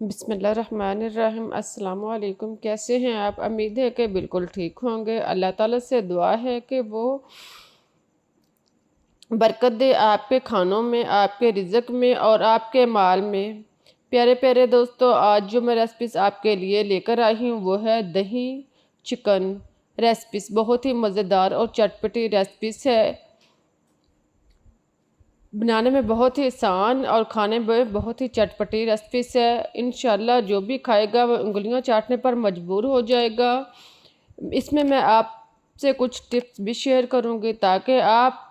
बिस्मिल्लाहिर्रहमानिर्रहीम। अस्सलाम वालेकुम। कैसे हैं आप? उम्मीद है कि बिल्कुल ठीक होंगे। अल्लाह ताला से दुआ है कि वो बरकत दे आपके खानों में, आपके रिज़्क में और आपके माल में। प्यारे प्यारे दोस्तों, आज जो मैं रेसिपीज़ आपके लिए लेकर आई हूँ वो है दही चिकन रेसिपीज़। बहुत ही मज़ेदार और चटपटी रेसिपीज़ है, बनाने में बहुत ही आसान और खाने में बहुत ही चटपटी रेसिपीज़ है। इंशाल्लाह जो भी खाएगा वो उंगलियां चाटने पर मजबूर हो जाएगा। इसमें मैं आपसे कुछ टिप्स भी शेयर करूंगी ताकि आप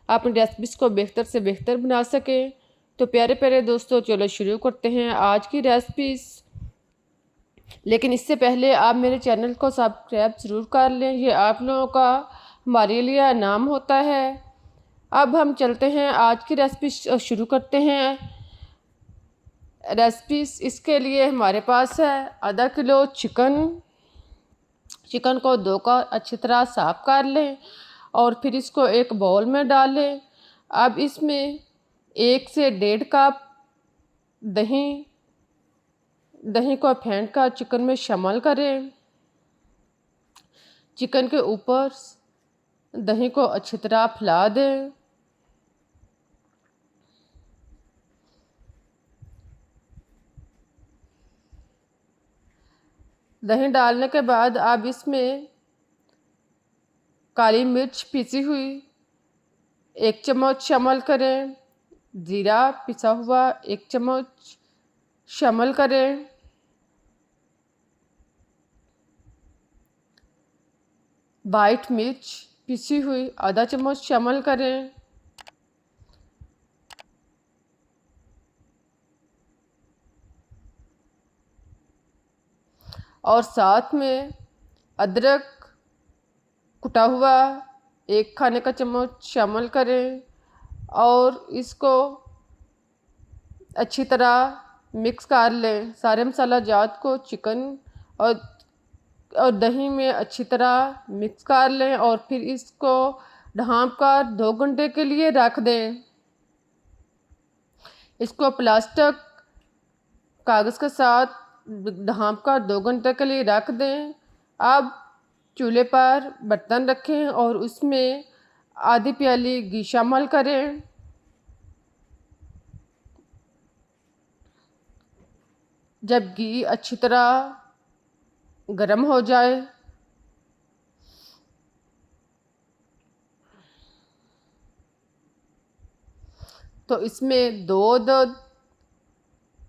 अपनी रेसिपीज़ को बेहतर से बेहतर बना सकें। तो प्यारे प्यारे दोस्तों, चलो शुरू करते हैं आज की रेसिपीज़। लेकिन इससे पहले आप मेरे चैनल को सब्सक्राइब ज़रूर कर लें, ये आप लोगों का हमारे लिए इनाम होता है। अब हम चलते हैं, आज की रेसिपी शुरू करते हैं। रेसिपीज इसके लिए हमारे पास है आधा किलो चिकन। चिकन को धोकर अच्छी तरह साफ कर लें और फिर इसको एक बाउल में डाल लें। अब इसमें 1 से 1.5 कप दही दही को फेंट कर चिकन में शामिल करें। चिकन के ऊपर दही को अच्छी तरह फैला दें। दही डालने के बाद अब इसमें काली मिर्च पीसी हुई 1 चम्मच शामिल करें। ज़ीरा पिसा हुआ 1 चम्मच शामिल करें। वाइट मिर्च पिसी हुई आधा चम्मच शामिल करें। और साथ में अदरक कुटा हुआ 1 खाने का चम्मच शामिल करें और इसको अच्छी तरह मिक्स कर लें। सारे मसाला जात को चिकन और दही में अच्छी तरह मिक्स कर लें और फिर इसको ढाँप कर 2 घंटे के लिए रख दें। इसको प्लास्टिक कागज़ के साथ ढाँप कर 2 घंटे के लिए रख दें। अब चूल्हे पर बर्तन रखें और उसमें आधी प्याली घी शामिल करें। जब घी अच्छी तरह गर्म हो जाए तो इसमें दो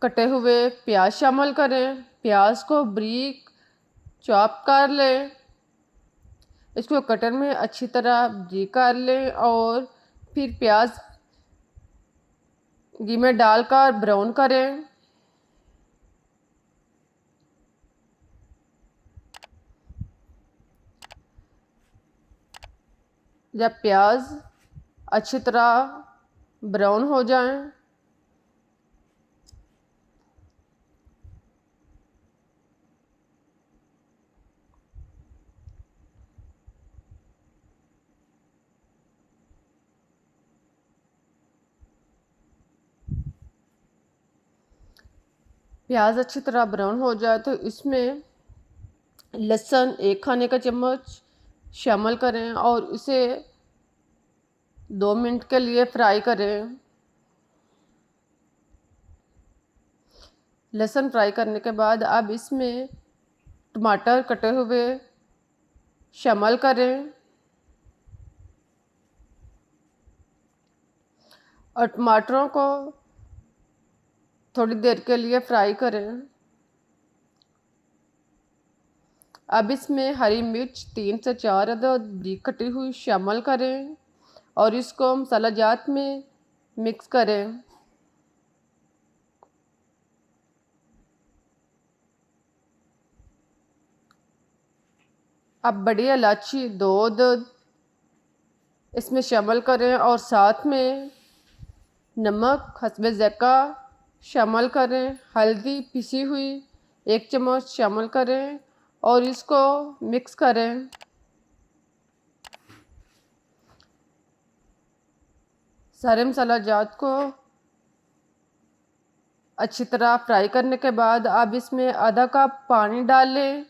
कटे हुए प्याज शामिल करें। प्याज को बारीक चॉप कर लें। इसको कटर में अच्छी तरह बारीक कर लें और फिर प्याज घी में डालकर ब्राउन करें। जब प्याज अच्छी तरह ब्राउन हो जाएं प्याज अच्छी तरह ब्राउन हो जाए तो इसमें लहसुन 1 खाने का चम्मच शामिल करें और इसे 2 मिनट के लिए फ्राई करें। लहसुन फ्राई करने के बाद अब इसमें टमाटर कटे हुए शामिल करें और टमाटरों को थोड़ी देर के लिए फ्राई करें। अब इसमें हरी मिर्च 3 से 4 अदद बारीक कटी हुई शामिल करें और इसको मसाला जात में मिक्स करें। अब बड़ी इलायची 2 अदद इसमें शामिल करें और साथ में नमक हस्बे ज़ायक़ा शामिल करें। हल्दी पिसी हुई 1 चम्मच शामिल करें और इसको मिक्स करें। सारे मसाला जात को अच्छी तरह फ्राई करने के बाद अब इसमें आधा कप पानी डालें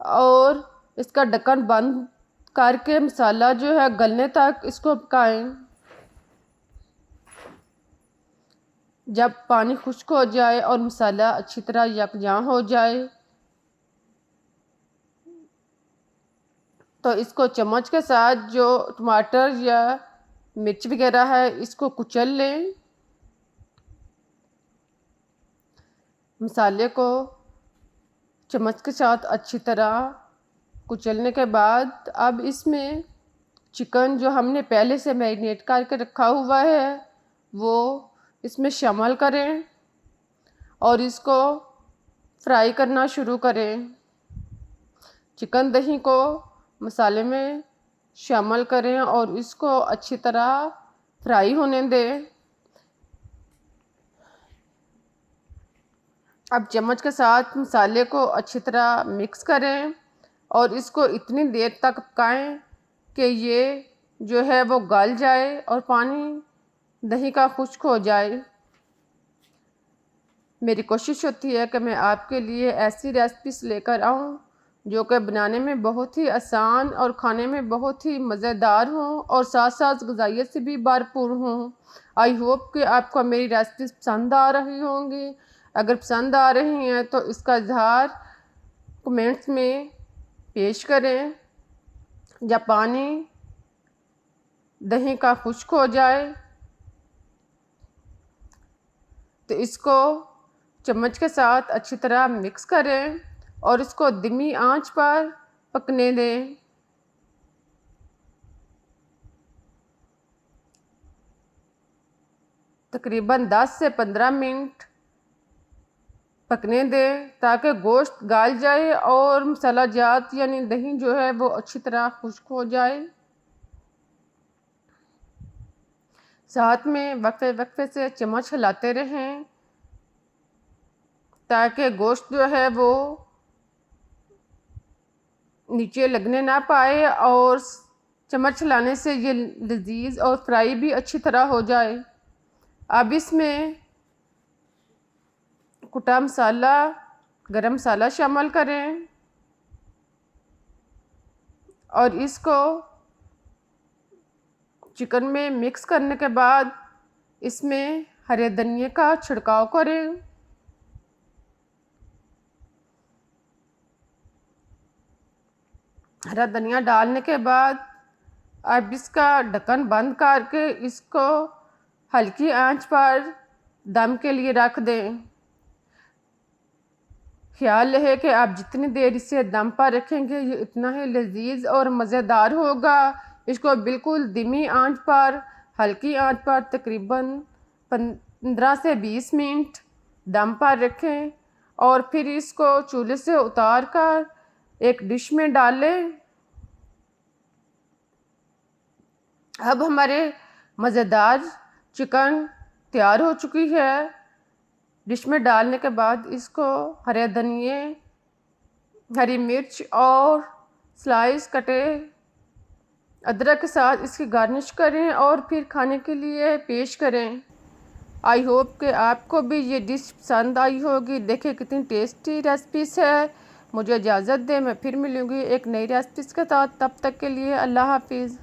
और इसका ढक्कन बंद करके मसाला जो है गलने तक इसको पकाएं। जब पानी खुश्क हो जाए और मसाला अच्छी तरह यकजां हो जाए तो इसको चम्मच के साथ जो टमाटर या मिर्च वगैरह है इसको कुचल लें। मसाले को चम्मच के साथ अच्छी तरह कुचलने के बाद अब इसमें चिकन जो हमने पहले से मैरिनेट करके रखा हुआ है वो इसमें शामिल करें और इसको फ्राई करना शुरू करें। चिकन दही को मसाले में शामिल करें और इसको अच्छी तरह फ्राई होने दें। अब चम्मच के साथ मसाले को अच्छी तरह मिक्स करें और इसको इतनी देर तक पकाएं कि ये जो है वो गल जाए और पानी दही का खुश्क हो जाए। मेरी कोशिश होती है कि मैं आपके लिए ऐसी रेसिपीज लेकर आऊँ जो कि बनाने में बहुत ही आसान और खाने में बहुत ही मज़ेदार हों और साथ साथ ग़िज़ाइयत से भी भरपूर हों। आई होप कि आपको मेरी रेसिपीज पसंद आ रही होंगी। अगर पसंद आ रही हैं तो इसका इज़हार कमेंट्स में पेश करें। जब पानी दही का खुश्क हो जाए तो इसको चम्मच के साथ अच्छी तरह मिक्स करें और इसको धीमी आंच पर पकने दें। तकरीबन 10 से 15 मिनट पकने दें ताकि गोश्त गल जाए और मसाला जात यानी दही जो है वो अच्छी तरह खुश्क हो जाए। साथ में वक्फे वक्फे से चम्मच हिलाते रहें ताकि गोश्त जो है वो नीचे लगने ना पाए और चम्मच हिलाने से ये लजीज और फ्राई भी अच्छी तरह हो जाए। अब इसमें कुटा मसाला गरम मसाला शामिल करें और इसको चिकन में मिक्स करने के बाद इसमें हरे धनिए का छिड़काव करें। हरा धनिया डालने के बाद अब इसका ढक्कन बंद करके इसको हल्की आंच पर दम के लिए रख दें। ख्याल रहे कि आप जितनी देर इसे दम पर रखेंगे ये इतना ही लजीज और मज़ेदार होगा। इसको बिल्कुल धीमी आंच पर हल्की आंच पर तकरीबन 15 से 20 मिनट दम पर रखें और फिर इसको चूल्हे से उतार कर एक डिश में डालें। अब हमारे मज़ेदार चिकन तैयार हो चुकी है। डिश में डालने के बाद इसको हरे धनिए हरी मिर्च और स्लाइस कटे अदरक के साथ इसकी गार्निश करें और फिर खाने के लिए पेश करें। आई होप कि आपको भी ये डिश पसंद आई होगी। देखिए कितनी टेस्टी रेसिपीज है। मुझे इजाज़त दें, मैं फिर मिलूँगी एक नई रेसिपीज़ के साथ। तब तक के लिए अल्लाह हाफिज़।